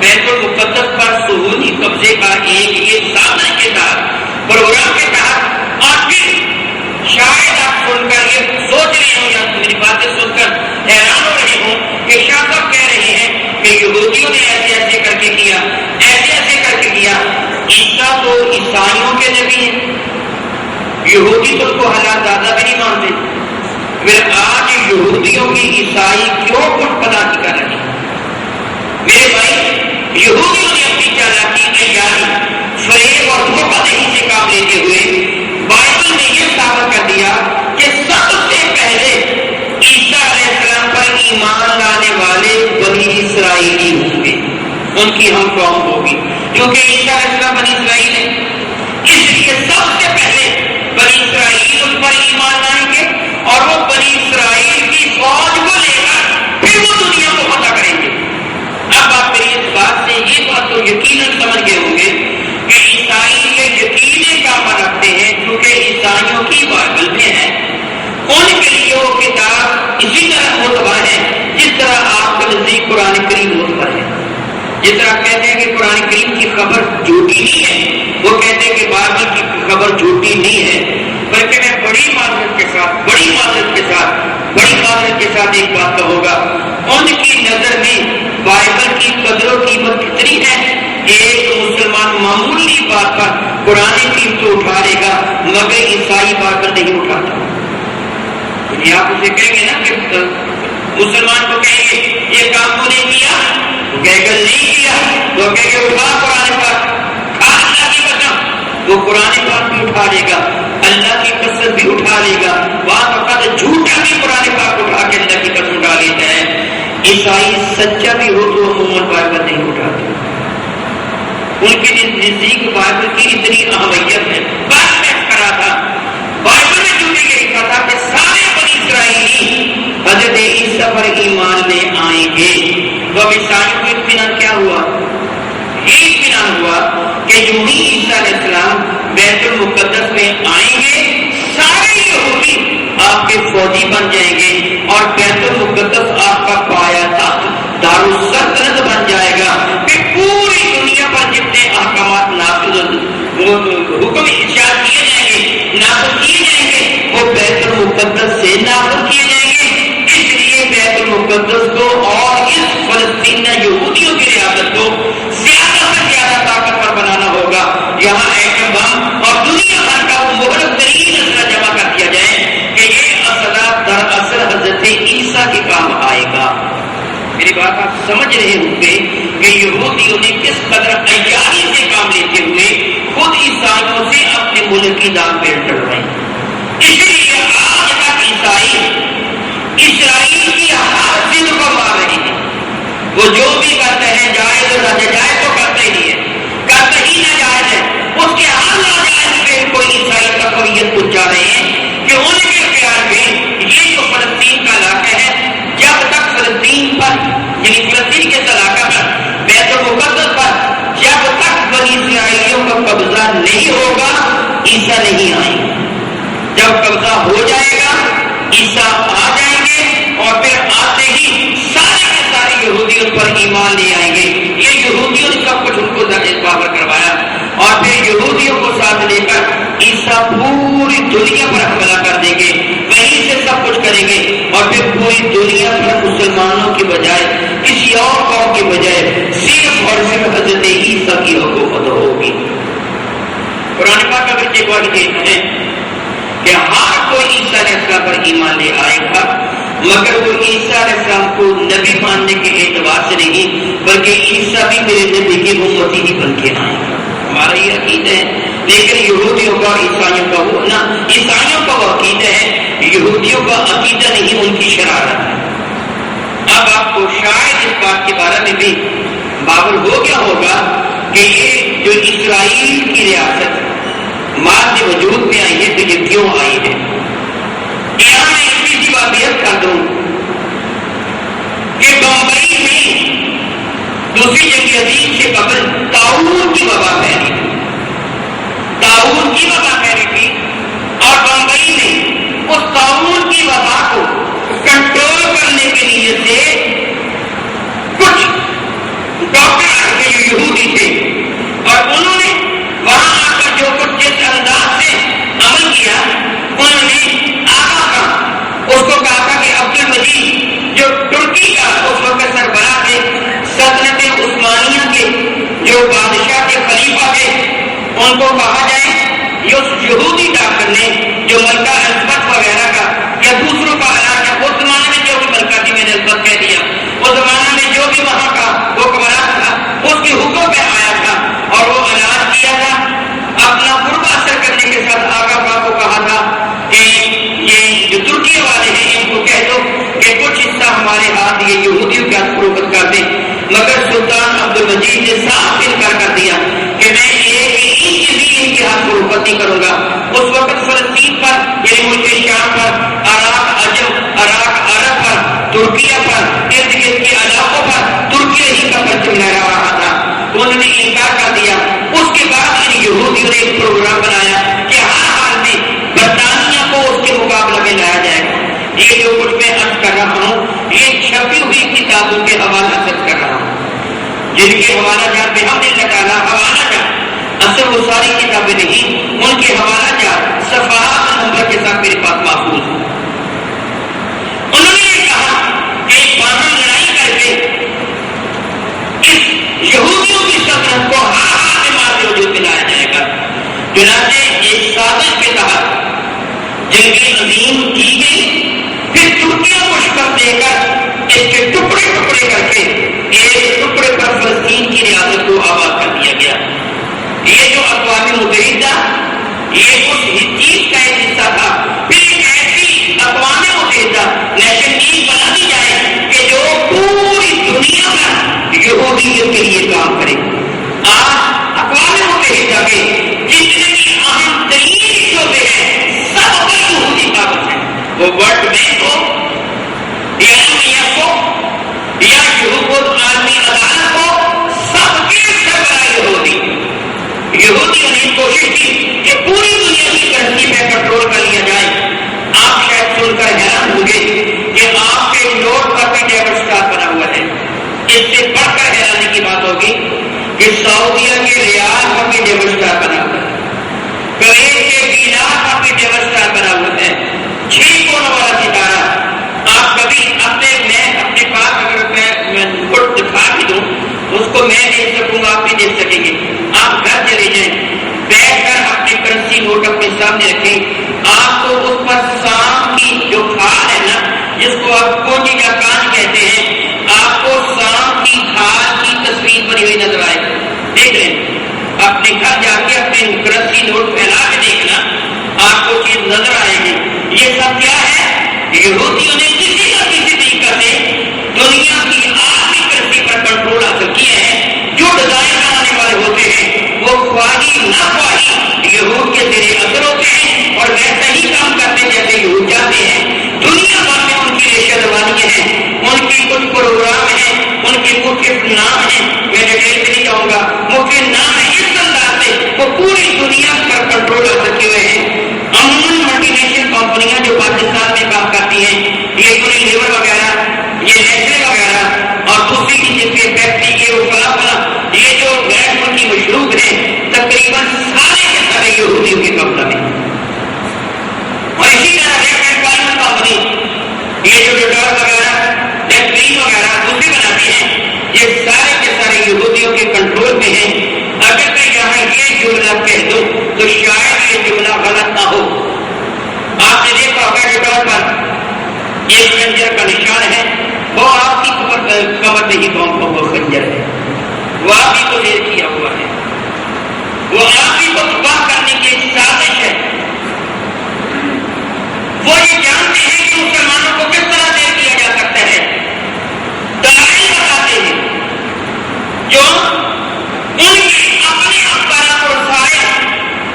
بیت المقدس پر صہیونی قبضے کا ایک یہ سامنے کے ساتھ پروگرام کے تحت، اور پھر شاید آپ سن کر یہ سوچ رہے ہوں یا میری باتیں سن کر حیران ہو رہے ہوں کہ شاہ صاحب کہہ رہے ہیں کہ یہودیوں نے ایسے ایسے کر کے کیا، ایسے ایسے کر کے کیا۔ عیسیٰ تو عیسائیوں کے نبی ہیں، یہودی تو اس کو حالات زیادہ بھی نہیں مانتے، پھر آج یہودیوں کی عیسائی کیوں کچھ پتا نہیں کر رہے ہیں؟ میرے بھائی، یہودیوں نے اپنی چالاکی، عیاری، فریب اور دھوکہ دہی سے کام لیتے ہوئے بائبل نے یہ ثابت کر دیا کہ سب سے پہلے عیسیٰ علیہ السلام پر ایمان لانے والے بنی اسرائیلی ہوں گے، ان کی ہم قوم ہوگی، کیونکہ عیسیٰ علیہ السلام بنی اسرائیل ہے، اس لیے سب سے پہلے بنی اسرائیل ان پر ایمان لائیں گے، اور وہ بنی اسرائیل کی فوج کو لے کر پھر وہ دنیا کو فتح کریں گے۔ اب آپ میری اس بات سے یہ بات تو یقیناً سمجھ گئے ہوں گے کہ عیسائی یہ یقینی کام رکھتے ہیں، کیونکہ عیسائیوں کی بائبل میں ہے، ان کے لیے وہ کتاب اسی طرح معتبر ہے جس طرح آپ کے نزدیک قرآن کریم معتبر ہے۔ جس طرح کہتے ہیں کہ قرآن کریم کی خبر جھوٹی نہیں ہے، وہ کہتے ہیں کہ بائبل کی خبر جھوٹی نہیں ہے، بلکہ میں بڑی معذرت کے ساتھ ایک بات کہوں گا، ان کی نظر میں بائبل کی قدر و قیمت کتنی ہے؟ ایک مسلمان معمولی بات پر قرآن کریم تو اٹھا لے گا، مگر عیسائی بائبل نہیں اٹھاتا۔ آپ اسے کہیں گے نا کہ مسلمان کو کہیں گے یہ کام تو نہیں کیا، وہ کہے گا نہیں کیا، وہ کہے گا اٹھا قرآن پاک، اللہ کی قسم، وہ قرآن پاک بھی اٹھا لے گا، اللہ کی قسم بھی اٹھا لے گا، بعض اوقات جھوٹا بھی قرآن پاک اٹھا کے اللہ کی قسم اٹھا لیتا ہے۔ عیسائی سچا بھی ہو تو عموماً بائبل نہیں اٹھاتے، ان کے نزدیک بائبل کی اتنی اہمیت ہے۔ بات میں کرا تھا بائبل میں جو یہ لکھا تھا کہ سارے بنی اسرائیلی حضرت عیسیٰ پر ایمان لے آئیں گے، تو اب عیسائیوں کو اطمینان کیا ہوا؟ یہ اطمینان ہوا کہ جو ہی عیسیٰ علیہ السلام بیت المقدس میں آئیں گے، سارے یہودی آپ کے فوجی بن جائیں گے، اور بیت المقدس آپ کا پایا تخت دارالسلطنت بن جائے گا، کہ پوری دنیا پر جتنے احکامات نافذ حکم ارشاد کیے جائیں گے، نافذ کیے جائیں گے، وہ بیت المقدس سے نافذ کیے جائیں گے۔ اس لیے بیت المقدس کو اور اس فلسطین یہودیوں کی ریاست کو زیادہ سے زیادہ طاقتور بنانا ہوگا، یہاں ایٹم بم اور دنیا بھر کا وہ مہلک ترین اسلحہ جمع کر دیا جائے کہ یہ اسلحہ دراصل حضرت عیسیٰ کے کام آئے گا۔ میری بات آپ سمجھ رہے ہوں گے کہ یہودیوں نے کس قدر عیاری سے کام لیتے ہوئے خود عیسائیوں سے اپنے ملک کی دام پہ ڈر رہے ہیں۔ اس لیے آج تک عیسائی اسرائیل کی ہر ضد کو مار رہے ہیں، وہ جو بھی کرتے ہیں جائز اور ناجائز تو کرتے ہی نہیں ہے، کرتے ہی ناجائز ہے، اس کے ہر ناجائز پہ کوئی عیسائی کا قویت پہنچا رہے ہیں کہ ان کے خیال میں یہ جو فلسطین کا علاقہ ہے، جب تک فلسطین پر یعنی فلسطین کے علاقہ پر بیت المقدس پر جب تک بنی اسرائیلیوں کا قبضہ نہیں ہوگا عیسیٰ نہیں آئیں گے، جب قبضہ ہو جائے گا عیسیٰ آ جائیں گے، اور پھر آتے ہی سارے کے سارے یہودیوں پر ایمان لے آئیں گے۔ یہ یہودیوں نے سب کچھ ان کو پاور کروایا، اور پھر یہودیوں کو ساتھ لے کر عیسیٰ پوری دنیا پر حملہ کر دیں گے، وہیں سے سب کچھ کریں گے، اور پھر پوری دنیا پر مسلمانوں کی بجائے کسی اور قوم کی بجائے صرف اور صرف حضرت عیسیٰ کی حکومت ہوگی۔ قرآن پاک کا بھی کہتے ہیں کہ ہر کوئی عیسیٰ علیہ السلام پر ایمان لے آئے گا، مگر وہ عیسیٰ علیہ السلام کو نبی ماننے کے اعتبار سے نہیں، بلکہ عیسیٰ بھی میرے نبی کی امتی ہی بن کے آئے گا۔ ہمارا یہ عقیدہ ہے، لیکن یہودیوں کا عیسائیوں کا وہ نہ، عیسائیوں کا وہ عقیدہ ہے، یہودیوں کا عقیدہ نہیں، ان کی شرارت ہے۔ اب آپ کو شاید اس بات کے بارے میں بھی باور ہو گیا ہوگا کہ یہ جو اسرائیل کی ریاست ماد وجود میں آئی ہے تو یہ کیوں آئی ہے؟ یہاں میں اس کی واقعیت کر دوں کہ بمبئی میں دوسری جنگ عظیم سے قبل طاعون کی وبا پھیلی تھی، طاعون کی وبا پھیلی تھی، اور بمبئی میں اس طاعون کی وبا کو کنٹرول کرنے کے لیے سے کچھ ڈاکٹر یہودی تھے اور انہوں نے وہاں آ کر جو کچھ جس انداز سے عمل کیا، انہوں نے آگا کا اس کو کہا تھا کہ عبد المجید جو ترکی کا اس وقت سربراہ تھے، سلطنت عثمانیہ کے جو بادشاہ کے خلیفہ تھے، ان کو کہا جائے یہ اس یہودی ڈاکٹر نے جو ملکہ الزبتھ وغیرہ کا یا دوسروں کا علاج ہے، اس زمانے میں جو بھی ملکہ تھی میں نے الزبتھ کہہ دیا، اس زمانے میں جو بھی وہاں کا حکمران تھا اس کے حکم پہ آیا تھا اور وہ علاج کیا تھا، اپنا قرب اثر کرنے کے ساتھ آقا پاک کو کہا تھا کہ یہ جو ترکی والے ہیں ان کو کہہ دو کہ کچھ حصہ ہمارے ہاتھ یہ یہودیوں کے ہاتھ فروخت کر دیں، مگر سلطان عبد المجید نے صاف انکار کر دیا کہ میں ایک اینٹ بھی ان کے ہاتھ فروخت نہیں کروں گا۔ اس وقت فلسطین پر یعنی ملک شام پر، عراق عرب پر، ترکیہ پر، ارد گرد کے علاقوں پر ترکیہ ہی کا پرچم لہرا رہا تھا، انہوں نے انکار کر دیا۔ اس کے بعد ان یہودیوں نے ایک پروگرام بنایا کہ ہر حال میں برطانیہ کو اس کے مقابلے میں لایا جائے گا۔ یہ جو کچھ میں عرض کر رہا ہوں یہ چھپی ہوئی کتابوں کے حوالہ سے کر رہا ہوں، جن کے حوالہ جات پہ ہم نے نکالا حوالہ جات، اصل وہ ساری کتابیں نہیں، ان کے حوالہ جات صفحات نمبر کے ساتھ میرے پاس محفوظ ہیں۔ انہوں نے یہ کہا کہ باہم لڑائی کر کے اس یہودیوں کی سلطنت کو ہر حال میں ماضی وجود میں لایا جائے گا۔ چنانچہ ایک سازش کے تحت جنگی عظیم کی گئی، پھر ترکیہ کو شکست دے کر اس کے ٹکڑے ٹکڑے کر کے ایک ٹکڑے پر فلسطین کی ریاست کو آباد کر دیا گیا۔ یہ جو اقوام متحدہ یہ اس چیز کا ایک حصہ تھا، پھر ایک ایسی اقوام متحدہ نیشن ایک بنا دی جائے کہ جو پوری دنیا میں یہودیت کے لیے کام کرے۔ آج اقوام متحدہ کے جتنے بھی اہم ترین شعبے ہیں سب پر یہودی قابض ہیں، وہ ورلڈ بینک ہو یا IMF ہو یا یہود عالمی عدالت ہو، سب کے سربراہ یہودی۔ یہودیوں نے کوشش کی کہ پوری دنیا کی کرنسی پہ کنٹرول کر لیا جائے۔ آپ شاید سن کر حیران ہوں گے کہ آپ کے نوٹ پر بھی ڈیبٹ اسٹار بنا ہوا ہے۔ اس سے بڑھ کر حیرانی کی بات ہوگی کہ سعودیہ کے ریال پر بھی ڈیبٹ اسٹار بنا ہوا ہے، کویت کے دینار پر بھی ڈیبٹ اسٹار بنا ہوا ہے، 6 کونوں والا ستارہ۔ آپ کبھی اپنے پاس اگر میں نوٹ دکھا بھی دوں اس کو میں دیکھ سکوں گا، آپ بھی دیکھ سکیں گے۔ آپ گھر چلے جائیں، بیٹھ کر اپنے کرنسی نوٹ اپنے سامنے رکھیں، آپ کو اس پر سام کی جو کھال ہے نا، جس کو آپ کوٹی کا کانچ کہتے ہیں، آپ کو سام کی کھال کی تصویر بنی ہوئی نظر آئے۔ دیکھ لیں، اپنے گھر جا کے اپنے کرنسی نوٹ پھیلا کے دیکھنا، آپ کو چیز نظر آئے گی۔ یہ سب کیا ہے؟ یہودیوں نے کسی نہ کسی طریقے سے دنیا کی آخری کرنسی پر کنٹرول حاصل کیا ہے۔ جو ڈیزائن بنانے والے ہوتے ہیں وہ خواہی نہ خواہی یہود کے زیر اثر ہوتے ہیں اور ویسا ہی کام کرتے جیسے یہود چاہتے ہیں۔ دنیا بھر میں ان کی ریشہ روانیاں ہیں، ان کی کچھ پروگرام ہیں، ان کے مختلف نام ہیں، میں ڈیٹیل میں نہیں جاؤں گا، مختلف نام ہے۔ اس انداز سے وہ پوری دنیا پر کنٹرول حاصل کیے ہوئے ہیں۔ عموماً ملٹی نیشنل کمپنیاں جو پاکستان میں کام کرتی ہیں، یہ یونیلیور وغیرہ، یہ نیسلے وغیرہ اور دوسری کی جن کے فیکٹری کے وہ فلاں یہ جو غیر ملکی مشروب ہیں، تقریباً سارے کے سارے یہودیوں کے قبضہ میں۔ اور اسی طرح کمپنی یہ جو ڈٹور وغیرہ ڈیکلین وغیرہ دوسری بناتی ہیں، یہ سارے کے سارے یہودیوں کے کنٹرول میں ہیں۔ اگر میں یہاں یہ جملہ کہہ دوں تو شاید یہ جملہ غلط نہ ہو۔ آپ نے دیکھا ہوگا ڈٹور پر یہ خنجر کا نشان ہے، وہ آپ کی کمر میں ہی وہ خنجر ہے، وہ آپ ہی کو دیر کیا ہوا ہے، وہ آپ ہی کو تباہ کرنے کی ایک سازش ہے۔ وہ یہ جانتے ہیں کہ مسلمانوں کو کس طرح دیر کیا جا سکتا ہے، دلائل بتاتے ہیں جو ان کے اپنے افکار اور سائے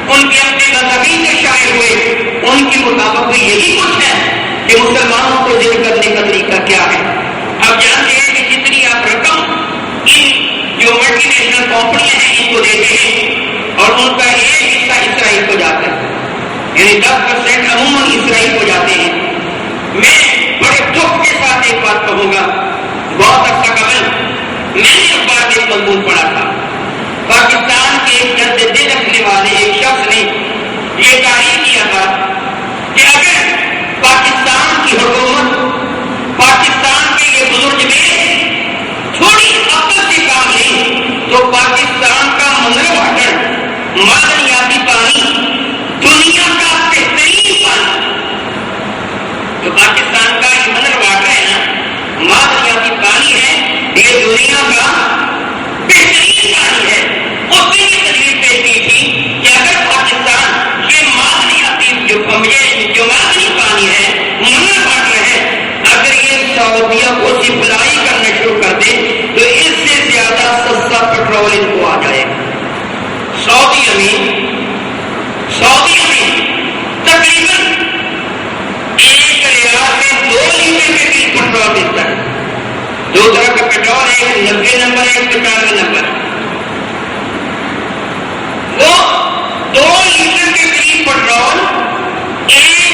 ان کے اپنے مذہبی سے شائع ہوئے، ان کے مطابق یہی کچھ ہے کہ مسلمانوں کو دیر کرنے کا طریقہ کیا ہے۔ اب جانتے ہیں کہ جتنی آپ رقم ان جو ملٹی نیشنل کمپنیاں ہیں ان کو دیتے ہیں اور ان کا ایک حصہ اسرائیل کو جاتا ہے، یعنی 10% عموماً اسرائیل کو جاتے ہیں۔ میں بڑے دکھ کے ساتھ ایک بات کہوں گا، بہت عرصہ قبل میں نے اخبار میں ایک مضمون پڑھا تھا لکھنے والے ایک شخص نے یہ تعریف کیا تھا کہ اگر پاکستان کی حکومت پاکستان کے یہ بزرگ میں تھوڑی عقل سے کام لیں تو پاکستان کا منرل واٹر معدنیاتی پانی دنیا کا بہترین پانی، جو پاکستان کا یہ منرل واٹر ہے نا، معدنیاتی پانی ہے، یہ دنیا کا بہترین پانی ہے۔ اس نے یہ تجویز پیش کی تھی کہ اگر پاکستان یہ معدنیاتی جو معدنی پانی ہے، منرل واٹر ہے، اگر یہ سعودیہ کو سپلائی کرنا شروع کر دے تو اس سے زیادہ سستا پیٹرول ان کو آ جائے گا۔ سعودیہ میں تقریباً 1 ریال میں 2 لیٹر کے قریب پیٹرول ملتا ہے۔ 2 طرح کا پیٹرول، ایک 90 نمبر ہے، ایک 95 نمبر ہے۔ وہ 2 لیٹر کے قریب پیٹرول 1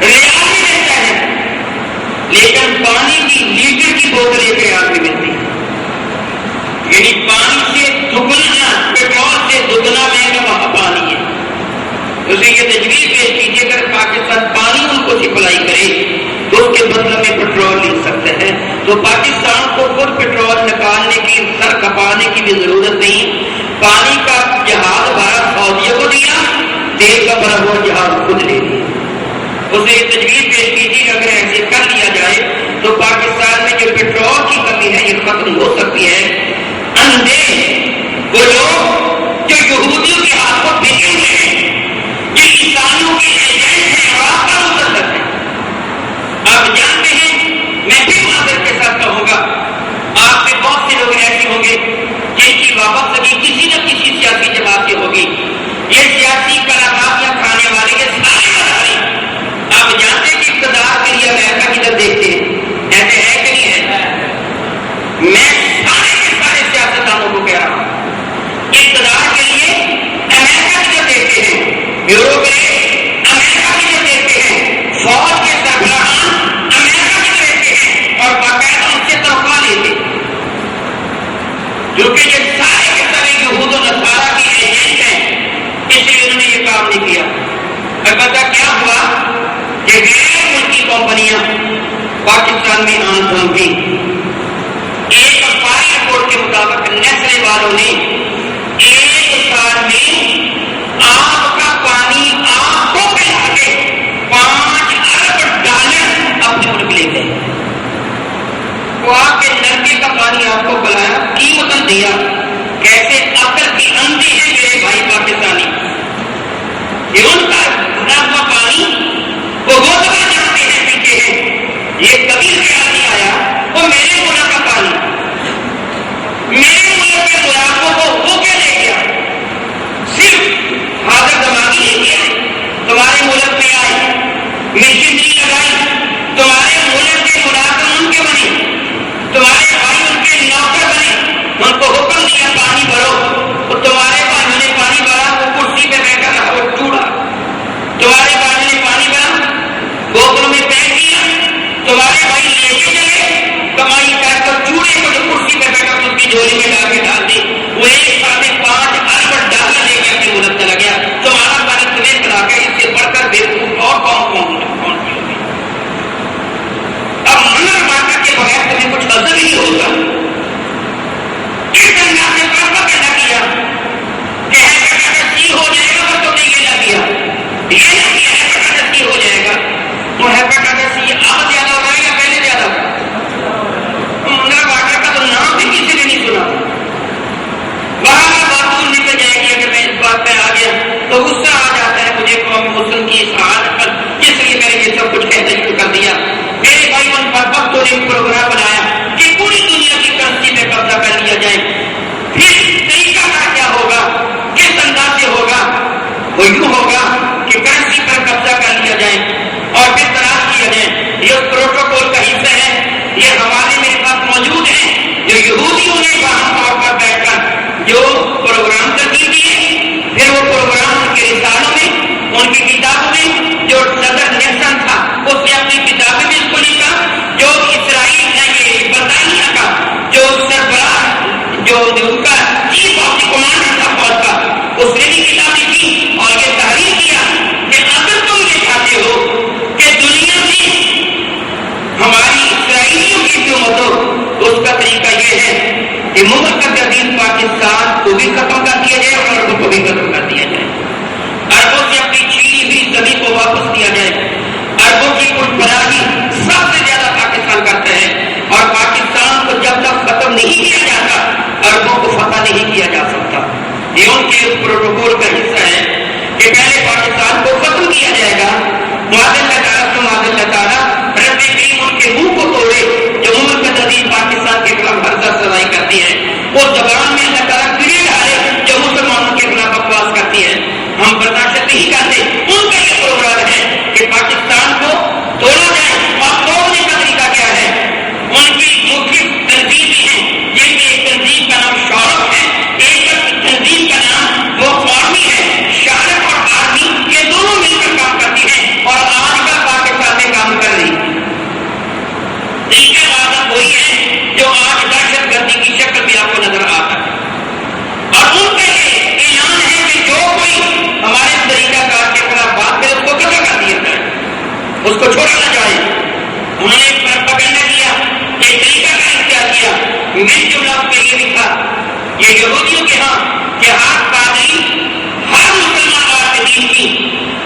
ریال میں ملتا ہے، لیکن پانی کی لیٹر کی بوتل 1 ریال میں ملتی ہے۔ یعنی پانی سے دگنا، پیٹرول سے دگنا مہنگا وہاں پانی ہے۔ اسے یہ تجویز پیش کیجیے اگر پاکستان پانی ان کو سپلائی کرے تو اس کے بدلے میں پیٹرول لے سکتے ہیں، تو پاکستان کو خود پیٹرول نکالنے کی، سر کھپانے کی بھی ضرورت نہیں۔ پانی کا جہاز بھرا سعودیہ کو دیا، تیل کا بھرا ہوا جہاز خود لے لیا۔ اسے یہ تجویز پیش کیجیے اگر ایسے کر لیا جائے تو پاکستان میں جو پیٹرول کی کمی ہے یہ ختم ہو سکتی ہے۔ اندھے وہ لوگ جو یہودیوں کے ہاتھوں بھیجے ہوئے ہیں، جو عیسائیوں کے ایجنٹ ہیں، آپ کا مسلط ہے۔ آپ جانتے ہیں، میں بھی معذرت کے ساتھ کہوں گا، آپ میں بہت سے لوگ ایسے ہوں گے جن کی وابستگی کسی نہ کسی سیاسی جماعت سے ہوگی۔ یہ سیاسی کلاکاریاں کھانے والے یہ سارے ادارے آپ جانتے ہیں کہ اقتدار کے لیے امریکہ کی طرف دیکھتے ہیں، ایسے ہے کہ نہیں ہے؟ میں سارے کے سارے سیاستدانوں کو کہہ رہا ہوں، اقتدار کے لیے امریکہ کی طرف دیکھتے ہیں، بیوروکریٹ امریکہ کی طرف دیکھتے ہیں، فوج کے سربراہان امریکہ کی طرف دیکھتے ہیں اور باقاعدہ ان سے تنخواہ لیتے ہیں، جو کہ یہ سارے کے سارے یہود و نصارہ کے ایجنٹ ہیں، اس لیے انہوں نے یہ کام نہیں کیا۔ البتہ کیا ہوا کہ غیر ملکی کمپنیاں پاکستان میں آن پہنچ گئی۔ ایک اخباری رپورٹ کے مطابق نیسلے والوں نے 1 سال میں آپ کا پانی آپ کو پلا کے 5 ارب ڈالر اپنے ملک لے گئے۔ وہ آپ کے نلکے کا پانی آپ کو پلایا، قیمت دیا۔ کیسے عقل کی اندھی ہے میرے بھائی پاکستانی، یہ ان کا بھرا ہوا پانی وہ دبا جاتے ہیں، پیتے ہیں۔ یہ کبھی خیال نہیں آیا وہ میرے ملک کا پانی، میرے ملک کے ملاقوں کو وہ کیا لے گیا؟ صرف حاضر دماغی نہیں کیا، تمہارے ملک میں آئے، مشینری لگائی، تمہارے ملک کے ملاقم ان کے بنے، تمہارے بھائی ان کے نوکر بنے، ان کو حکم دیا پانی بھرو، اور تمہارے بھائیوں نے پانی بھرا، وہ کرسی پہ بیٹھا رہا، وہ ٹوٹا۔ تمہارے بھائیوں نے پانی بھرا، بوتلوں میں پھینک دیا، تمہارے بھائی لے کے چلے، کمائی کر کر چوڑے کو جو کرسی پہ بیٹھا اس کی جولی میں لا کے ڈال دی، وہ 5.5 ارب ڈالر لے کے اپنے ملک چلا گیا۔ تمہارا ملک تمہیں بلا کے اس سے بڑھ کر بیوقوف اور کون کی ہوگی؟ اب منرل واٹر کے بغیر تمہیں کچھ حاصل ہی نہیں ہوگا۔ کس انداز سے پرپا پیدا کیا کہ ہیپیٹائٹس ہو جائے گا، پر تم نے یہ نہ کیا، یہ نہ کیا ہیپیٹائٹس ہو جائے گا۔ وہ ہیپیٹائٹس اب زیادہ ہو رہا ہے یا پہلے زیادہ ہو؟ منرل واٹر کا تو نام بھی کسی نے نہیں سنا۔ وہاں کا بات نکل جائے گی، اگر میں اس بات پہ آ گیا تو غصہ آ جاتا ہے مجھے قوم مسلم کی اس حالت پر، اس لیے میں نے یہ سب کچھ کہنا شروع کر دیا۔ میرے بھائی ان بدبختوں نے پروگرام بنایا کہ پوری دنیا کی کرنسی پہ قبضہ کر لیا جائے، پھر طریقہ کیا ہوگا، کس انداز سے ہوگا؟ وہ یوں ہوگا کہ کرنسی پر قبضہ کر لیا جائے اور پھر تلاش کیا جائے۔ یہ اس پروٹوکول کا حصہ ہے، یہ حوالے میرے پاس موجود ہیں، جو یہودیوں نے باہم طور پر بیٹھ کر جو پروگرام ترتیب دیے، پھر وہ پروگرام ان کے رسالوں میں، ان کی کتابوں میں، جو صدر نیکسن تھا اس نے اپنی کتابیں میں اس کو لکھا، جو اسرائیل ہے یہ برطانیہ کا جو سربراہ جو ان کا چیف آف دی کمانڈر تھا فوج کا، اس نے بھی کتاب لکھی اور یہ تحریر کیا کہ اگر تم یہ چاہتے ہو کہ دنیا میں ہماری اسرائیلیوں کی حکومت ہو، اس کا طریقہ یہ ہے کہ مملکت عظیم پاکستان کو بھی ختم کر دیا جائے اور عربوں کو بھی ختم کر دیا جائے، عربوں سے اپنی چھینی ہوئی زمین کو واپس دیا جائے۔ عربوں کی پرفراہی سب سے زیادہ پاکستان کرتا ہے، اور پاکستان کو جب تک ختم نہیں کیا جاتا عربوں کو فتح نہیں کیا جا سکتا۔ یہ ان کے اس پروٹوکول کا حصہ ہے کہ پہلے پاکستان کو ختم کیا جائے گا، معاذ اللہ تعالیٰ رب کریم ان کے منہ کو توڑے جو مملکت عظیم پاکستان کے خلاف ہر سزائی کرتی ہے، وہ زبان میں اللہ تعالیٰ کیڑے ڈالے جو مسلمانوں کے خلاف بکواس کرتی ہے۔ ہم برداشت نہیں کرتے، ان کا یہ پروگرام ہے کہ پاکستان کو توڑا جائے، اور توڑنے کا طریقہ کیا ہے؟ ان کی مختلف تنظیمیں ہیں جن میں ایک تنظیم کا نام شارف ہے، ایک تنظیم کا نام وہ آرمی ہے۔ شارف اور آرمی یہ دونوں مل کر کام کرتی ہیں اور آج کا پاکستان میں کام کر رہی ہے۔ طریقہ عادت وہی ہے جو آج دہشت گردی کی شکل میں آپ کو نظر آتا ہے، اور ان کا یہ اعلان ہے کہ جو کوئی ہمارے طریقہ کار کے خلاف بات کرے اس کو قتل کر دیا جائے، اس کو چھوڑا نہ جائے۔ انہوں نے پروپیگنڈا کیا، ایک طریقہ کا اختیار کیا، میں جملہ اس پہ یہ لکھا، یہ یہودیوں کے ہاں کہ ہر پادری ہر مسلمان اور دین کی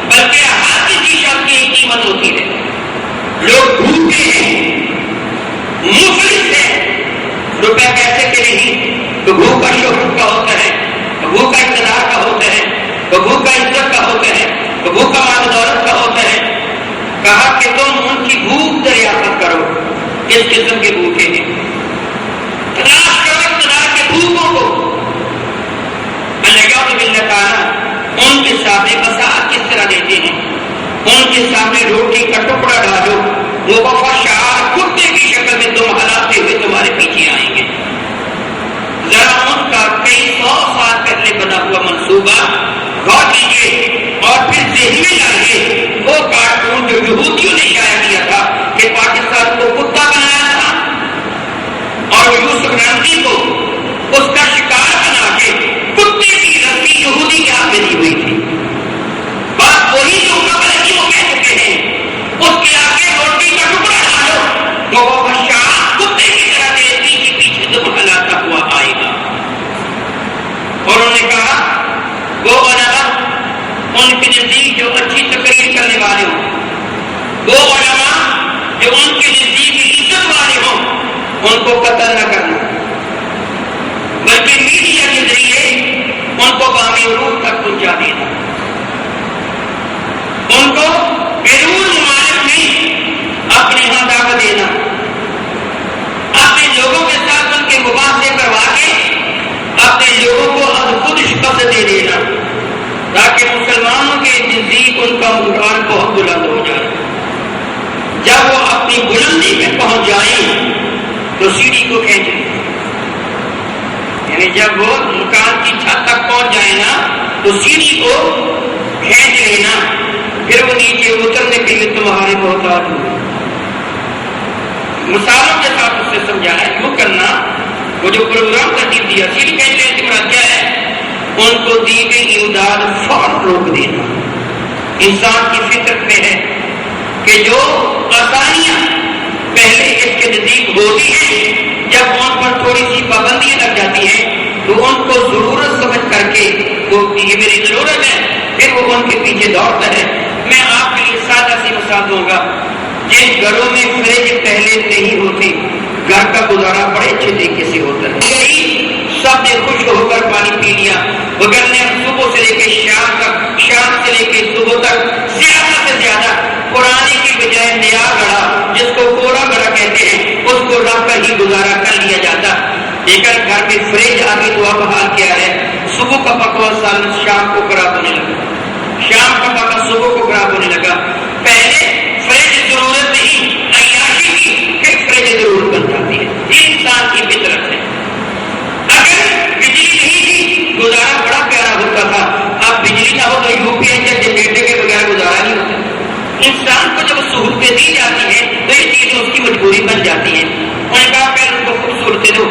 بلکہ ہر کسی شخص کی ایک قیمت ہوتی ہے۔ لوگ بھوکے ہیں، مفلس ہے، روپے پیسے کے نہیں، تو بھوکا شہرت کا ہوتا ہے، تو بھوکا اقتدار کا ہوتا ہے، تو بھوکا عزت کا ہوتا ہے، تو بھوکا مال دولت کا ہوتا ہے۔ کہا کہ تم ان کی بھوک دریافت کرو، کس قسم کے بھوکے ہیں، تلاش کرو اقتدار کے بھوکوں کو۔ اللہ تعالیٰ ان کے سامنے مساعد کس طرح دیتے ہیں، ان کے سامنے روٹی کا ٹکڑا ڈالو، وہ وفاشار کتے کی شکل میں تم ہلاتے ہوئے تمہارے پیچھے آئیں گے۔ ذرا ان کا کئی 100 سال پہلے بنا ہوا منصوبہ غور کیجیے اور پھر ذہن میں لائیے وہ کارٹون جو یہودیوں نے شائع کیا تھا کہ پاکستان کو کتا بنایا تھا اور یوسف رمزی کو اس کا شکار بنا کے کتے کی رسی یہودی کے ہاتھ میں دی ہوئی تھی۔ بات وہی جو قبل کی وہ کہہ چکے ہیں، اس کے آگے روٹی کا ٹکڑا ڈالو تو وہ بادشاہ کتے کی طرح دیتی کے پیچھے تم ہلاتا ہوا آئے گا۔ اور انہوں نے کہا وہ علماء ان کے نزدیک جو اچھی تقریر کرنے والے ہوں، وہ علماء جو ان کے نزدیک عزت والے ہوں، ان کو قتل نہ کرنا بلکہ میڈیا کے ذریعے ان کو بامی عروج تک پہنچا دینا، ان کو بیرون ممالک میں اپنے یہاں دعوت دینا، اپنے لوگوں کے ساتھ ان کے مباحثے کروا کے اپنے لوگوں کو از خود شکست دے دینا تاکہ مسلمانوں کے نزدیک ان کا عنوان بہت بلند ہو جائے۔ جب وہ اپنی بلندی میں پہنچ جائیں تو سیڑھی کو کھینچ لیں، یعنی جب وہ مکان کی چھت تک پہنچ جائے نا تو سیڑھی کو کھینچ لینا، پھر وہ نیچے اترنے کے لیے تمہارے محتاج ہو۔ مثالوں کے ساتھ اس سے سمجھانا یوں کرنا، وہ جو پروگرام ترتیب دیا سیڑھی کھینچ لینے سے مراد کیا ہے؟ ان کو دی گئی امداد فوراً روک دینا۔ انسان کی فطرت میں ہے کہ جو آسانیاں پہلے اس کے نزدیک ہوتی ہیں، جب ان پر تھوڑی سی پابندیاں لگ جاتی ہیں تو ان کو ضرورت سمجھ کر کے وہ یہ میری ضرورت ہے، پھر وہ ان کے پیچھے دوڑتا ہے۔ میں آپ کے لیے سادہ سی مثال دوں گا، جن گھروں میں فریج پہلے نہیں ہوتی گھر کا گزارا بڑے اچھے طریقے سے ہوتا ہے، سب نے خوش ہو کر پانی پی لیا، مگر نے صبح سے لے کے شام تک، شام سے لے کے صبح تک زیادہ سے زیادہ پرانے کی بجائے نیا گڑھا جس کو کوڑا گڑھا کہتے ہیں اس کو رکھ کر ہی گزارا کر لیا جاتا۔ لیکن گھر میں فریج آ گئی تو اب حال کیا ہے؟ صبح کا پکا سالن شام کو خراب ہونے لگا، شام کا پکا صبح کو خراب ہونے لگا۔ پہلے فریج ضرورت نہیں، عیاشی کی، پھر فریج ضرورت بن جاتی ہے۔ یہ انسان کی فطرت ہے۔ اگر بجلی نہیں تھی گزارا بڑا پیارا ہوتا تھا، اب بجلی نہ ہو تو یو پی ایس جنریٹر کے بغیر گزارا نہیں ہوتا۔ انسان کو جب سہولتیں دی جاتی ہیں تو یہ چیزیں اس کی مجبوری بن جاتی ہیں۔ انہوں نے کہا پہلے ان کو خوب سہولتیں دو،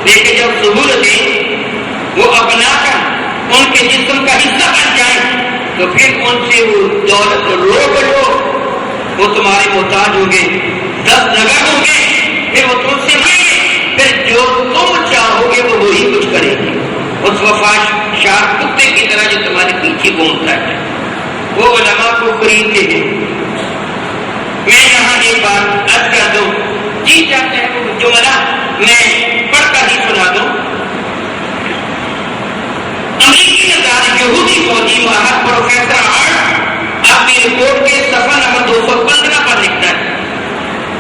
لیکن جب سہولتیں وہ اپنا کر ان کے جسم کا پھر ان سے وہ دولت لو، وہ تمہارے محتاج ہوں گے، 10 نگر ہوں گے، پھر وہ تم سے مانگے، پھر جو تم چاہو گے وہ وہی کچھ کرے گی، اس وفادار کتے کی طرح جو تمہارے پیچھے گھومتا ہے۔ وہ علماء کو خریدتے ہیں۔ میں یہاں ایک بات عرض کر دوں، جی چاہتا ہے وہ جملہ میں پڑھ کر ہی سنا دوں۔ امریکی نژاد یہودی فوجی ماہر پروفیسر ہارٹ اپنی رپورٹ کے صفحہ نمبر 215 پر لکھتا ہے،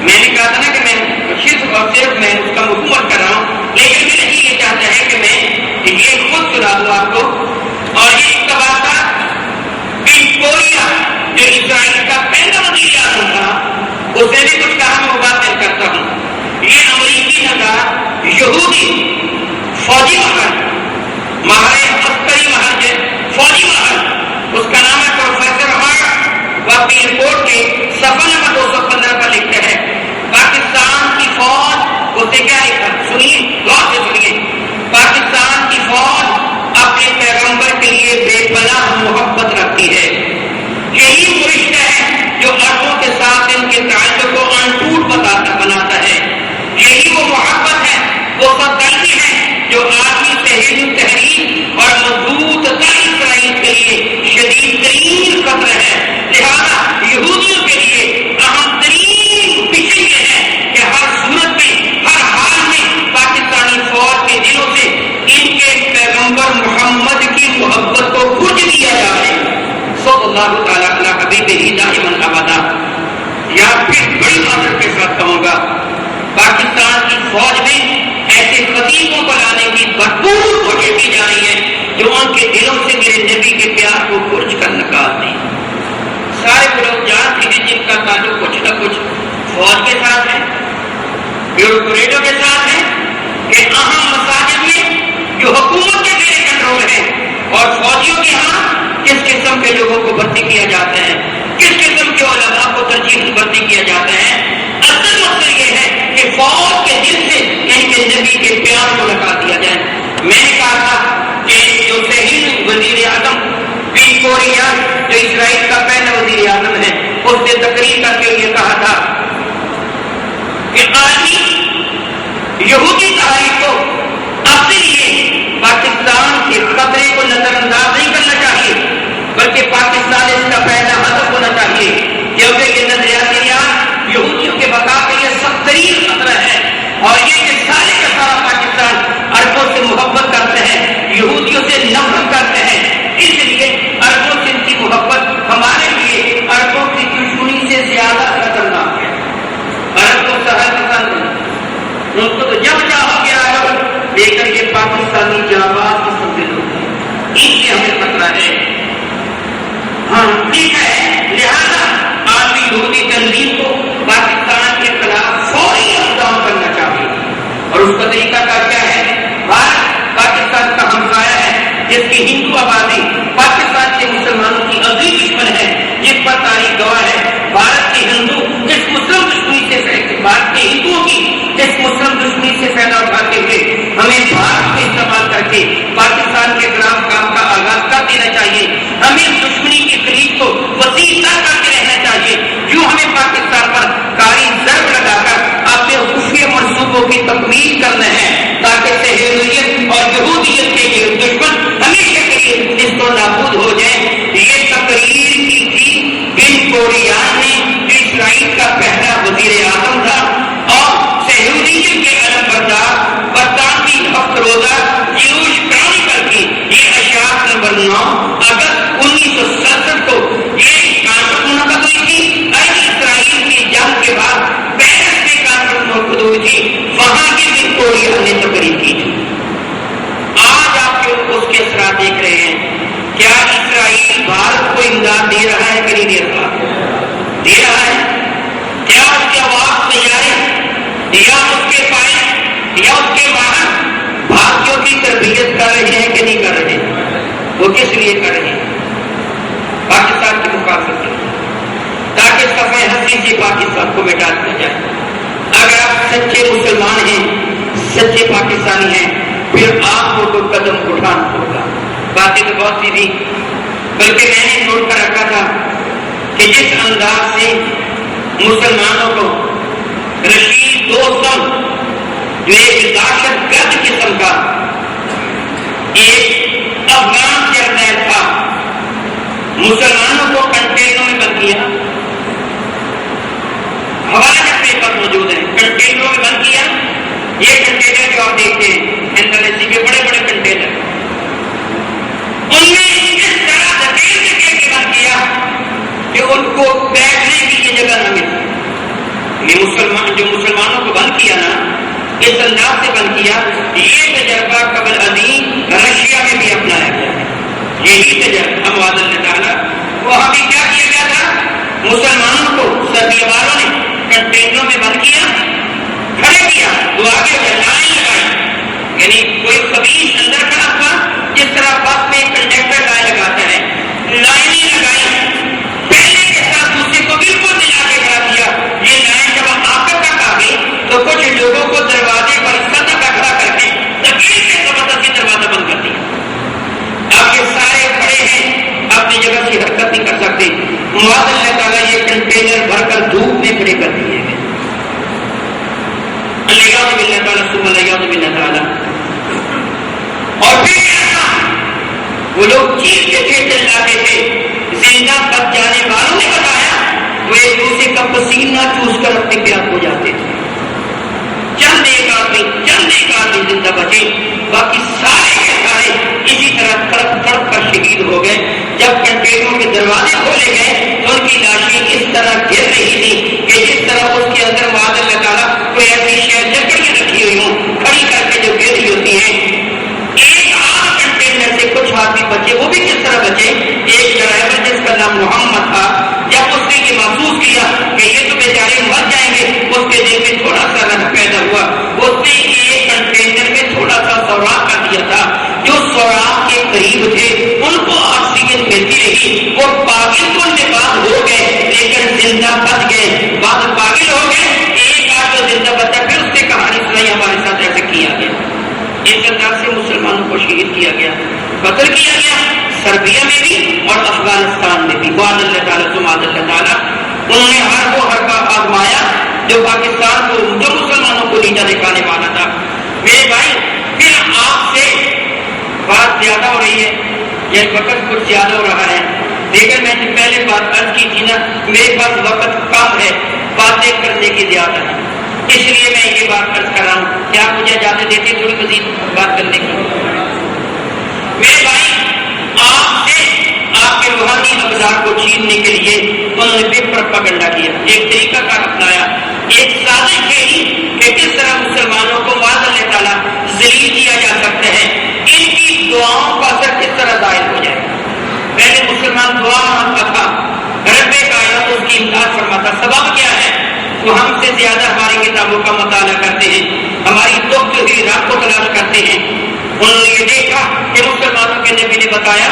میں نے کہا تھا نا کہ میں صرف میں اس کا مکمل کر رہا ہوں، لیکن میرا جی یہ چاہتا ہے کہ میں یہ خود سنا دوں آپ کو۔ اور یہ تبادلہ بن کوریا جو اسرائیل کا پہلا وزیر اعظم تھا، اس نے بھی کچھ کہا، میں وہ بات میں کرتا ہوں۔ یہ امریکی نژاد یہودی فوجی ماہر عسکری ماہر فوجی ماہر، اس کا نام ہے پروفیسر ہارٹ، وہ اپنی رپورٹ کے صفحہ نمبر 215 پر لکھتا ہے پاکستان کی فوج، اسے کیا لکھا سنیے، غور سے سنیے، پاکستان کی فوج اپنے پیغمبر کے لیے بے پناہ محبت رکھتی ہے۔ یہی وہ رشتہ ہے جو عربوں کے ساتھ ان کے تعلق کو انٹوٹ بناتا ہے۔ یہی وہ محبت ہے، وہ خطرتی ہے جو آدمی تحریر اور مضبوط اسرائیل کے لیے شدید ترین خطرہ ہے۔ لہذا یہودیوں کے لیے اہم ترین مشن یہ ہے کہ ہر صورت میں، ہر حال میں پاکستانی فوج کے دلوں سے ان کے پیغمبر محمد کی محبت کو کچھ دیا جائے، صلی اللہ تعالیٰ علیہ حبیبہ دائما ابدا۔ یا پھر بڑی معذرت کے ساتھ کہوں گا، پاکستان کی فوج میں ایسے خطیبوں کو لانے کی بھرپور کوشش کی جا رہی ہے جو ان کے دلوں سے میرے نبی کے پیار کو کھرچ کر نکال دیں۔ سارے وہ لوگ جانتے ہیں جن کا تعلق کچھ نہ کچھ فوج کے ساتھ ہے، بیوروکریٹوں کے ساتھ ہے، کہ اہم مساجد میں جو حکومت کے زیر کنٹرول ہے اور فوجیوں کے ہاں کس قسم کے لوگوں کو بھرتی کیا جاتا ہے، کس قسم کے علماء کو ترجیح سے بھرتی کیا جاتا ہے۔ اصل مقصد یہ ہے کہ فوج کے دل سے ان کے نبی کے پیار کو لگا دیا جائے۔ میں نے کہا تھا کہ جو صحیح وزیر اعظم بن کوریا جو اسرائیل کا پہلا وزیر اعظم ہے، اس نے تقریر کر کے یہ کہا تھا کہ عالمی یہودی تاریخ کو اپنے لیے پاکستان کے خطرے کو نظر انداز نہیں کرنا چاہیے، بلکہ پاکستان اس کا پہلا ہدف ہونا چاہیے، کیونکہ یہ نظریاتی یہودیوں کے بقا کے لیے سخت ترین خطرہ ہے۔ اور یہ کہ سارے کا سارا پاکستان عربوں سے محبت کرتے ہیں، یہودیوں سے نفرت کرتے ہیں، اس لیے عربوں سے ان کی محبت ہمارے لیے عربوں کی دشمنی سے زیادہ خطرناک ہے۔ عرب کو سہل پسند ہے، ان کو تو جب چاہو گے عرب، لیکن یہ پاکستانی جانباز قسم کے لوگ ہیں، ان سے ہمیں خطرہ ہے۔ ہاں ٹھیک ہے، لہذا عالمی یہودی تنظیم کو پاکستان کے خلاف فوری اقدام کرنا چاہیے، اور اس کا طریقہ کیا ہے؟ بھارت پاکستان کا ہمسایہ ہے، جس کی ہندو آبادی پاکستان کے مسلمانوں کی عظیم دشمن ہے، جس پر تاریخ گواہ ہے۔ بھارت کے ہندو اس مسلم دشمنی سے بھارت کے ہندوؤں کی اس مسلم دشمنی سے فائدہ اٹھاتے ہوئے ہمیں بھارت کو استعمال کر کے پاکستان کے خلاف کام کا آغاز کر دینا چاہیے۔ ہمیں دشمنی کی خلیج کو وسیع تر کرتے رہنا چاہیے، جو ہمیں پاکستان پر کاری ضرب لگا کر اپنے خفیہ منصوبوں کی تکمیل کرنا ہے، تاکہ صہیونیت اور یہودیت کے یہ دشمن ہمیشہ کے لیے اس کو نابود ہو جائے۔ یہ تقریر کی تھی بن کوریا نے، جو اسرائیل کا پہلا وزیر اعظم تھا اور صہیونیت کے علم بردار برطانوی ہفت روزہ جیوش کرانیکل کی یہ اشاعت نمبر 9 اگست 1967 کو یہ کانفرنس منعقد ہوئی تھی۔ اسرائیل کی جنگ کے بعد پیرس میں کانفرنس منعقد ہوئی تھی، وہاں کی بن کوریا نے تقریر کی تھی۔ آج آپ اس کے اثرات دیکھ رہے ہیں۔ کیا اسرائیل بھارت کو امداد دے رہا ہے کہ نہیں دے رہا؟ دے رہا ہے۔ کیا اس کے آواز طیارے یا اس کے پائے یا اس کے باہر بھارتیوں کی تربیت کر رہے ہیں کہ نہیں کر رہے؟ وہ کس لیے کر رہے ہیں؟ پاکستان کی مخالفت کے لیے، تاکہ صفحہ ہستی سے پاکستان کو مٹا دیا جائے۔ اگر آپ سچے مسلمان ہیں، سچے پاکستانی ہیں، پھر آپ کو تو قدم اٹھانا ہوگا۔ باتیں تو بہت سی تھی، بلکہ میں نے نوٹ جس انداز سے مسلمانوں کو رشید دوستم جو ایک دہشت گرد قسم کا ایک افغان جرنیل تھا، مسلمانوں کو کنٹینروں میں بند کیا، حوالہ پیپر موجود ہے، کنٹینروں میں بند کیا. یہ کنٹینر جو آپ دیکھتے ہیں انڈونیشیا کے بڑے بڑے کنٹینر، ان میں اس طرح دھکیل کے بند کیا کہ ان کو بیٹھنے کی یہ جگہ نہ ملی. یہ مسلمانوں کو بند کیا نا، اس انداز سے بند کیا. یہ تجربہ قبل ازیں رشیا میں بھی اپنایا گیا ہے. یہی تجربہ اموات اللہ تعالیٰ وہاں بھی کیا کیا گیا تھا، مسلمانوں کو سردی والوں نے کنٹینروں میں بند کیا، کھڑے کیا، دعا کے لائن لگائی. یعنی کوئی خبیث اندر کھڑا تھا، جس طرح بس میں کنڈکٹر لائن لگاتا ہے، لائنیں لگائی، پہلے کے ساتھ دوسرے کو بالکل ملا کے کھڑا کیا. یہ لائن جب آخر تک آ گئی تو کچھ لوگوں کو دروازے پر سطح پہ کھڑا کر کے تکلیف سے زبردستی دروازہ بند کر دیا. اب یہ سارے کھڑے ہیں، اپنی جگہ سے حرکت نہیں کر سکتے. معاذ اللہ تعالیٰ یہ کنٹینر بھر کر دھوپ میں کھڑے کر دیے گئے. اللہ باللہ تعالیٰ ثم اللہ باللہ تعالیٰ. اور پھر کیا تھا، وہ لوگ چیختے تھے، چلاتے تھے. زندہ بچ جانے والوں نے بتایا وہ ایک دوسرے کا پسینہ چوس کر اپنے پیاس ہو جاتے تھے. چند ایک آدمی زندہ بچے، باقی سارے کے سارے اسی طرح تڑپ تڑپ کر شہید ہو گئے. جب کنٹینروں کے دروازے کھولے گئے تو ان کی لاشیں اس طرح گر رہی تھی کہ جس طرح اس کے اندر معاذ اللہ تعالیٰ کوئی ایسی شے لکڑیاں رکھی ہوئی ہوں، کھڑی کر کے جو گر رہی ہوتی ہیں. ایک عام کنٹینر سے کچھ آدمی بچے، وہ بھی کس طرح بچے. ایک ڈرائیور جس کا نام محمد تھا، جب اس نے یہ محسوس کیا کہ یہ تو بیچارے مر جائیں گے، اس کے دل میں تھوڑا سا رنج پیدا ہوا. اس نے ایک کنٹینر میں تھوڑا سا سوراخ کر دیا تھا. جو سوراخ کے قریب تھے ان کو آکسیجن ملتی رہی. وہ پاگل تو ان کے بعد ہو گئے لیکن زندہ بچ گئے. بعد پاگل ہو گئے، ایک آدھ جو زندہ بچا، پھر اس نے کہانی سنائی ہمارے ساتھ ایسے کیا گیا. اس انداز سے مسلمانوں کو شہید کیا گیا، قتل کیا گیا، سربیا میں بھی اور افغانستان میں بھی. معاذ اللہ تعالیٰ ثم اللہ تعالیٰ. انہوں نے ہر وہ حربہ آزمایا جو پاکستان کو، جو مسلمانوں کو نیچا دکھانے والا تھا. میرے بھائی پھر آپ سے بات زیادہ ہو رہی ہے، یہ وقت کچھ زیادہ ہو رہا ہے، لیکن میں نے پہلے بات عرض کی تھی نا، میرے پاس وقت کم ہے، باتیں کرنے کی زیادہ ہے، اس لیے میں یہ بات عرض کر رہا ہوں. کیا مجھے اجازت دیتے تھوڑی مزید بات کرنے کی؟ میرے بھائی آپ سے آپ کے روحانی ابزار کو چھیننے کے لیے انہوں نے بھی پروپیگنڈا کیا، ایک طریقہ کار اپنایا، ایک سازش کہی کہ کس طرح مسلمانوں کو معاذ اللہ تعالیٰ ذلیل کیا جا سکتا ہے، ان کی دعاؤں کا اثر کس طرح ظاہر ہو جائے. پہلے مسلمان دعا مانگتا تھا، رب کائنات اس کی امداد فرماتا. سبب کیا ہے؟ وہ ہم سے زیادہ ہماری کتابوں کا مطالعہ کرتے ہیں، ہماری دکھ ہوئی رات کو تلاش کرتے ہیں. انہوں نے یہ دیکھا کہ مسلمانوں کے نبی نے بتایا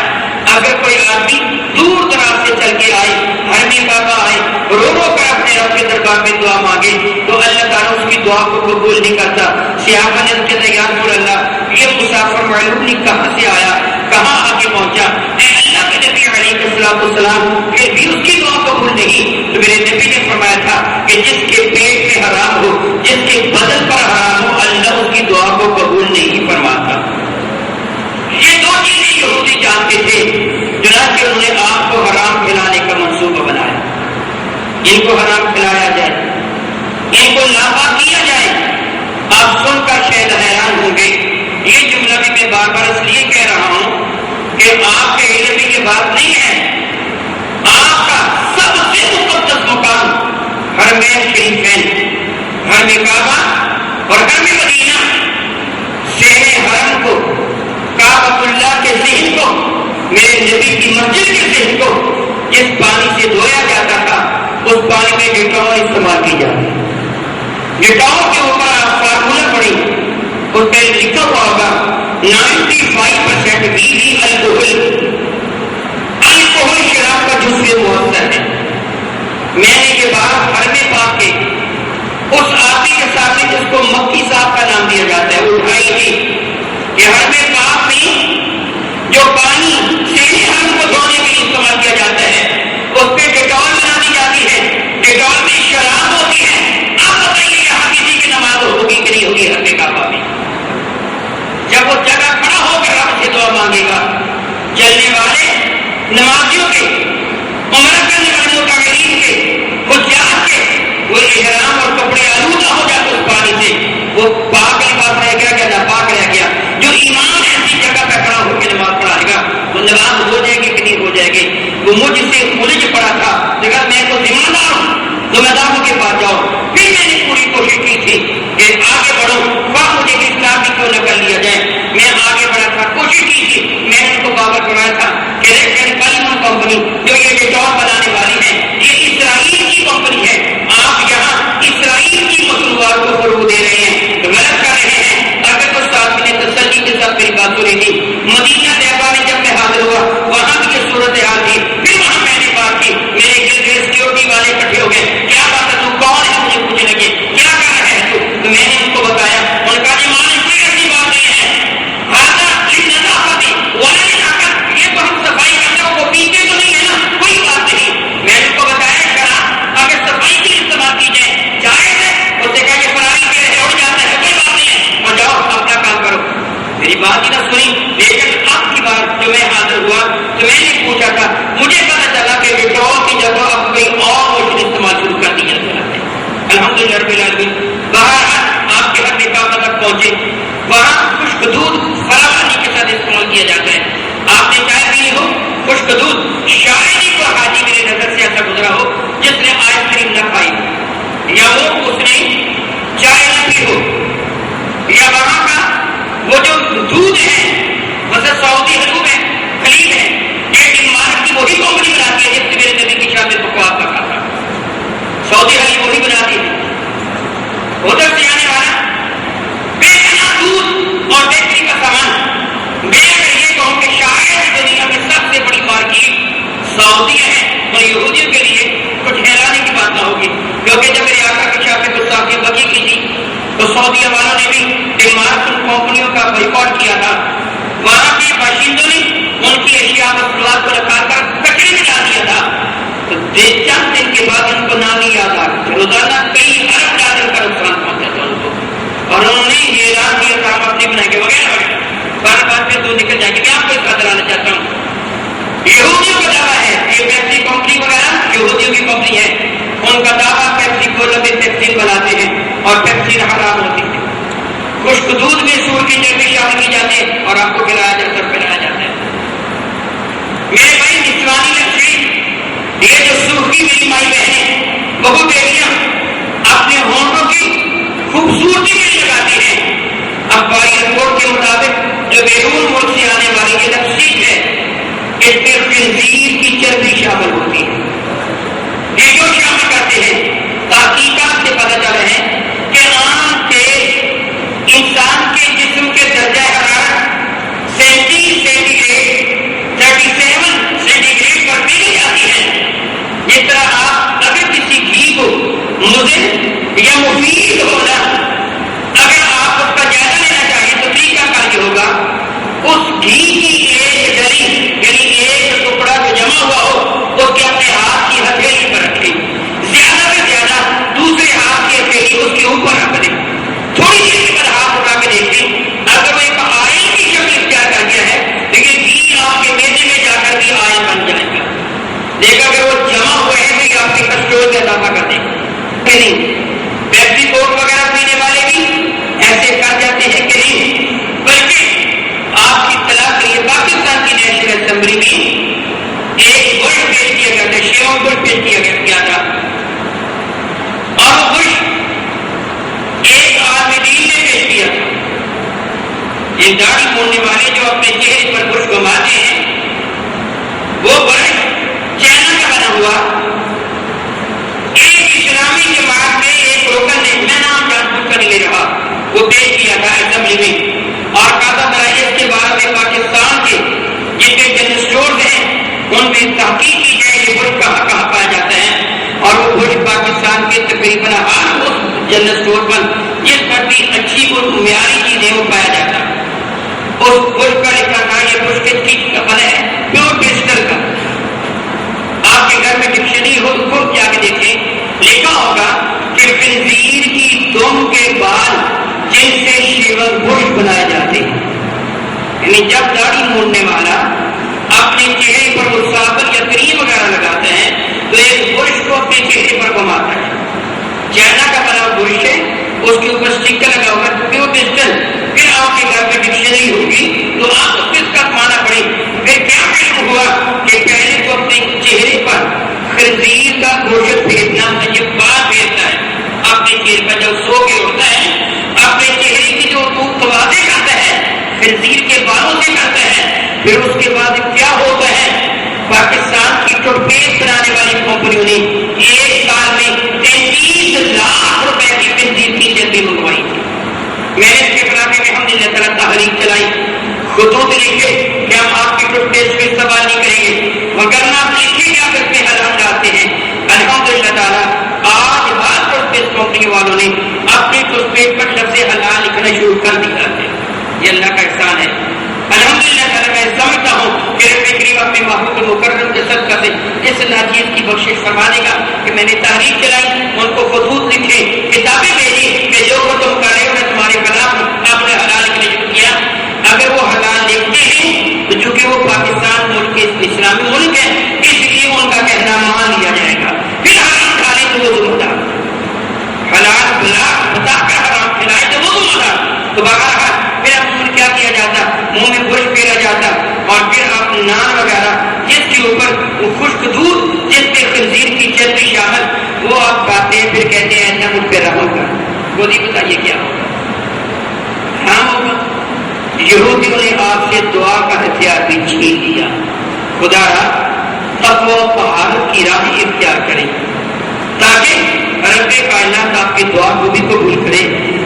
اگر کوئی آدمی دور دراز سے چل کے آئے، حرم کعبہ آئے، رو رو کر اپنے رب کے دربار میں دعا مانگے تو اللہ تعالیٰ اس کی دعا کو قبول نہیں کرتا. صحابہ نے ان کے یا رسول اللہ یہ مسافر معلوم نہیں کہاں سے آیا، کہاں آ کے پہنچا، اے اللہ کے نبی علیہ السلام پھر بھی اس کی دعا قبول نہیں. تو میرے نبی نے فرمایا تھا کہ جس کے پیٹ میں حرام ہو، جس کے بدن پر حرام ہو، اللہ اس کی دعا کو قبول نہیں فرماتا. یہ دو چیزیں یہودی جانتے تھے، چنانچہ انہوں نے آپ کو حرام کھلانے کا منصوبہ بنایا. ان کو حرام کھلایا جائے، ان کو ناپاک کیا جائے. آپ سن کر شاید حیران ہوں گے. یہ جملہ بھی میں بار بار اس لیے کہہ رہا ہوں کہ آپ کے علم میں یہ بات نہیں ہے. آپ کا سب سے مقدس مقام حرم شریفین، حرم کعبہ اور حرم مدینہ، شہر حرم کو، کعبۃ اللہ کے ذہن کو، میرے نبی کی مسجد کے ذہن کو جس پانی سے دھویا جاتا تھا اس پانی میں ڈیٹول استعمال کی جاتی. ڈیٹول کے اوپر آپ فارمولہ پڑھی، اس پہ لکھا ہوا ہوگا 95% بھی الکحل شراب کا جزو مؤثر ہے. میں نے یہ بات حرم پاک کے اس آدمی کے سامنے جس کو مکی صاحب کا نام دیا جاتا ہے اٹھائی تھی کہ حرم پاک میں جو پانی شہری حرم کو دھونے کے لیے استعمال کیا جاتا ہے اس پہ ڈیٹول دے گا چلنے والے نمازیوں کے، عمرہ کرنے والوں کا غریب کے، حجاج کے، وہ احرام اور کپڑے آلودہ ہو جاتے اس پانی سے، وہ پاک لباس رہ گیا کیا ناپاک رہ گیا. جو ایمان ایسی جگہ پہ کھڑا ہو کے نماز پڑھائے گا وہ نماز ہو جائے گی کہ نہیں ہو جائے گی. وہ مجھ سے الجھ پڑا تھا، دیکھا میں تو ذمہ دار ہوں، ذمہ داروں کے پاس جاؤ. پھر میں نے پوری کوشش کی تھی کہ آگے بڑھوں، خواہ مجھے اسلام کی کیوں نہ کر لیا جائے. میں آگے بڑھا تھا، کوشش کی تھی. میں نے ان کو باور کروایا تھا کہ کلیمن کمپنی جو یہ ڈیٹول بنانے والی ہے یہ اسرائیل کی کمپنی ہے، آپ یہاں اسرائیل کی مصنوعات کو فروغ دے رہے ہیں، غلط کر رہے ہیں. اگر تو ساتھ نے تسلی کے ساتھ میری بات سنی تھی. مدینہ طیبہ میں جب میں حاضر ہوا وہاں بھی یہ صورتحال تھی. پھر وہاں میں نے بات کی، میرے گرد سیکورٹی والے اکٹھے ہو گئے، کیا بات ہے تو کون ہے، مجھے پوچھنے لگے کیا کر رہا ہے تو میں نے ان کو بتایا. ان کا مان کوئی ایسی بات نہیں ہے، یہ تو ہم صفائی کرتے ہیں، وہ پیتے تو نہیں ہے نا، کوئی بات نہیں. میں نے ان کو بتایا شراب اگر صفائی کے لیے استعمال کی جائے جائز ہے، اس سے کہا کہ فراری کے اڑ جاتا ہے، کوئی بات نہیں ہے، اور جاؤ اپنا کام کرو. میری بات ہی نہ سنی. لیکن اب کی بار جو میں حاضر ہوا تو میں نے پوچھا تھا، مجھے پتا چلا کہ ڈیٹول کی جگہ اب کوئی اور لوشن استعمال شروع کر دیا گیا ہے. الحمدللہ رب العالمین. باہر آپ کے ہر نکاح تک پہنچے وہاں خشک دودھ فراوانی کے ساتھ استعمال کیا جاتا ہے. آپ نے چائے پی ہو خشک دودھ، شاید ہی کوئی حاجی میرے نظر سے ایسا گزرا ہو جس نے آئس کریم نہ کھائی یا وہ اس نے چائے نہ پی ہو، یا وہاں کا وہ جو دودھ ہے مثلا سعودی حلوم ہے، خلیل ہے، یہ عمارت کی وہی کمپنی بناتی ہے جس سے میرے نبی کی شادی بکواس کا تھا. سعودی حلیم وہی بناتی ہے. ادھر سے آنے والا بے پناہ دودھ اور بیکری کا سامان، میں یہ کہوں کہ شاید دنیا میں سب سے بڑی مارکیٹ سعودی ہے. اور یہودیوں کے لیے کچھ حیرانی کی بات نہ ہوگی، کیونکہ جب میرے آقا کی شادی گستاخی بکی کی تھی تو سعودیہ والوں نے بھی عمارت کمپنیوں کا بائیکاٹ کیا تھا. وہاں کے باشندوں نے ان کی اشیاء مصنوعات کو رکھا کر کچرے میں ڈال دیا تھا. تو چند دن کے بعد ان کو نام ہی یاد آ گیا. روزانہ کئی ارب ڈالر کا نقصان پہنچا تھا ان کو، اور انہوں نے یہ اعلان کیا تھا ہم اپنے بنائیں گے وغیرہ وغیرہ. بار بار پھر دو نکل جائیں گے. میں آپ کو اس کا دلانا چاہتا ہوں، یہودیوں کا دعویٰ ہے یہ پیپسی کمپنی وغیرہ یہودیوں کی کمپنی ہے. ان کا دعویٰ پیپسی کو لمبے پیپسین بناتے ہیں اور پیپسین حرام ہوتی ہے. خشک دودھ میں سور کی چربی شامل کی جاتی ہے اور آپ کو پلایا جاتا ہے، پلایا جاتا ہے. میرے بھائی نسوانی لڑکی، یہ جو سرخی میری مائی بہنیں بہو بیٹیاں اپنے ہونٹوں کی خوبصورتی میں لگاتی ہیں. اخباری رپورٹ کے مطابق جو بیرون ملک سے آنے والی یہ لپسٹک ہے اس میں خنزیر کی چربی شامل ہوتی ہے. یہ جو شامل کرتے ہیں تحقیقات سے پتہ چلا ہے کہ عام تیز انسان کے جسم کے درجہ حرارت 37 سینٹی گریڈ پر پی جاتی ہے. جس طرح آپ اگر کسی گھی کو مضر یا مفید ہونا اگر آپ اس کا جائزہ لینا چاہیں تو طریقہ کار یہ ہوگا اس گھی کی ایک ڈلی یعنی ایک ٹکڑا جو جمع ہوا ہو اس کے اپنے ہاتھ کی ہتھیلی پر رکھیں، زیادہ سے زیادہ دوسرے ہاتھ کی ہتھیلی اس کے اوپر رکھ دیں. تھوڑی دیر کے بعد ہاتھ اٹھا کے دیکھیں اگر وہ ایک آئل کی شکل اختیار کر گیا ہے لیکن گھی آپ کے میدے میں جا کر بھی آئل بن جائے گا. دیکھ اگر وہ جمع ہوئے ہیں تو یہ آپ کے کسٹور میں اضافہ کر دیں کہ نہیں. پیپسی کوک وغیرہ پینے والے بھی ایسے کر جاتے ہیں کہ نہیں. بلکہ آپ کی اطلاع کے لیے پاکستان کی نیشنل اسمبلی میں ایک بش پیش کیا گیا تھا، شیون بش پیش کیا گیا تھا، اور وہ بش ایک عامدین نے پیش کیا تھا. یہ داڑھی موننے والے جو اپنے چہرے پر بش گھماتے ہیں وہ برش چائنا کا بنا ہوا ایک اسلامی جماعت میں ایک رکن نے، میں نام جان بوجھ کر نہیں لے رہا، وہ پیش کیا تھا اسمبلی میں اور کہا تھا اس کے بارے میں پاکستان کے جتنے جنرل اسٹور ہیں ان میں تحقیق کی جائے کہ بش کہاں کہاں پایا جاتا ہے. اور وہ بش پاکستان کے تقریباً ہر اس جنرل اسٹور پر جس پر بھی اچھی اور معیاری چیزیں وہ پایا جاتا ہے اس بش کا لکھا تھا یہ بش کے چیز کا بنا ہے پیور ڈیجیٹل کا. آپ کے گھر میں ڈکشنری ہو تو خود جا کے دیکھیں، لکھا ہوگا کہ خنزیر کی دم کے بال جن سے شیون بش بنائے جاتے ہیں. یعنی جب داڑھی مونڈنے والا اپنے چہرے پر وہ صابن یا کریم وغیرہ لگاتا ہے تو ایک برش کو اپنے چہرے پر گھماتا ہے. چائنا کا بنا برش ہے, اس کے اوپر اسٹیکر لگا ہوگا کیونکہ وہ ڈیجیٹل. پھر آپ کے گھر میں ڈکشنری ہوگی تو آپ کو کس کا مانا پڑے. پھر کیا معلوم ہوا کہ پہلے تو اپنے چہرے پر خنزیر کا گوشت پھینکنا, یہ بات پھینکتا ہے اپنے چہرے پر جب سو کے اٹھتا ہے, اپنے چہرے کی جو توازے کرتا ہے خنزیر کے بالوں سے کرتا ہے. پھر اس کے بعد کیا ہوتا ہے, پاکستان کی ٹوٹ پیسٹ بنانے والی کمپنیوں نے ایک سال میں 33 لاکھ روپے کی خنزیر کی جلدی منگوائی تھی. میں نے اس کے خلاف الحمدللہ تعالیٰ تحریک چلائی, خطوط لکھے کہ ہم آپ کی ٹوٹ پیسٹ پہ سوال نہیں کریں گے, مگر آپ لکھے کیا کرتے حلال ڈالتے ہیں. الحمدللہ تعالیٰ آج ہر ٹوٹ پیسٹ کمپنی والوں نے اپنی ٹوٹ پیسٹ پر لفظ حلال لکھنا شروع کر دیا ہے. یہ اللہ کا احسان ہے. الحمدللہ تعالیٰ میں سمجھتا ہوں کہ رب کریم اپنے محبوب مکرم کے صدقہ سے اس ناچیز کی بخشش فرما دے گا کہ میں نے تحریک چلائی, ان کو خطوط لکھے, کتابیں بھیجی کہ جو کو تم کر رہے ہو میں تمہارے خلاف آپ نے حلال لکھنے شروع کیا. اگر وہ حلال لکھتے ہیں تو چونکہ وہ پاکستان ملک اسلامی ملک ہے اس لیے ان کا کہنا مان لیا جائے گا. پھر حرام کھا لے تو وہ ضرور تھا, حلال بلا بتا کر حرام کھلائے تو وہ ضرور تھا. تو بغیر پھر اب کیا کیا جاتا, منہ میں برش پھیرا جاتا اور پھر آپ نان وغیرہ جس کے اوپر وہ خشک دودھ جس پہ خنزیر کی چربی شامل وہ آپ کھاتے ہیں. پھر کہتے ہیں ایسا مجھ پہ رحم کر. وہ نہیں بتائیے کیا ہوگا, حرام ہوگا. یہودیوں نے آپ سے دعا کا ہتھیار بھی چھین لیا. خدا تقوی و طہارت کی راہ اختیار کریں تاکہ رب کائنات آپ کی دعا کو بھی قبول کرے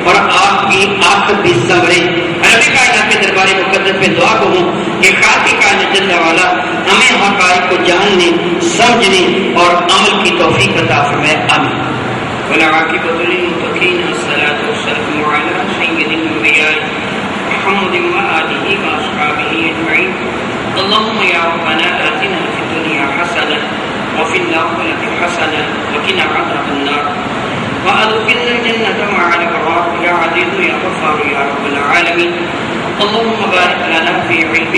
اور آپ کی آخرت بھی سنورے. رب کائنات کے دربار مقدس میں دعا کروں کہ خالق کائنات جل والا ہمیں حقائق کو جاننے, سمجھنے اور عمل کی توفیق عطا فرمائے. آمین. والعاقبۃ للمتقین والصلاۃ والسلام علی سید الانبیاء محمد وآلہ واصحابہ اجمعین. اللهم یا ربنا آتنا فی الدنیا حسنہ وفي الآخرة حسنة وقنا عذاب النار وأدخلنا الجنة مع الأبرار يا عزيز يا غفار يا رب العالمين. اللهم بارك لنا في علمنا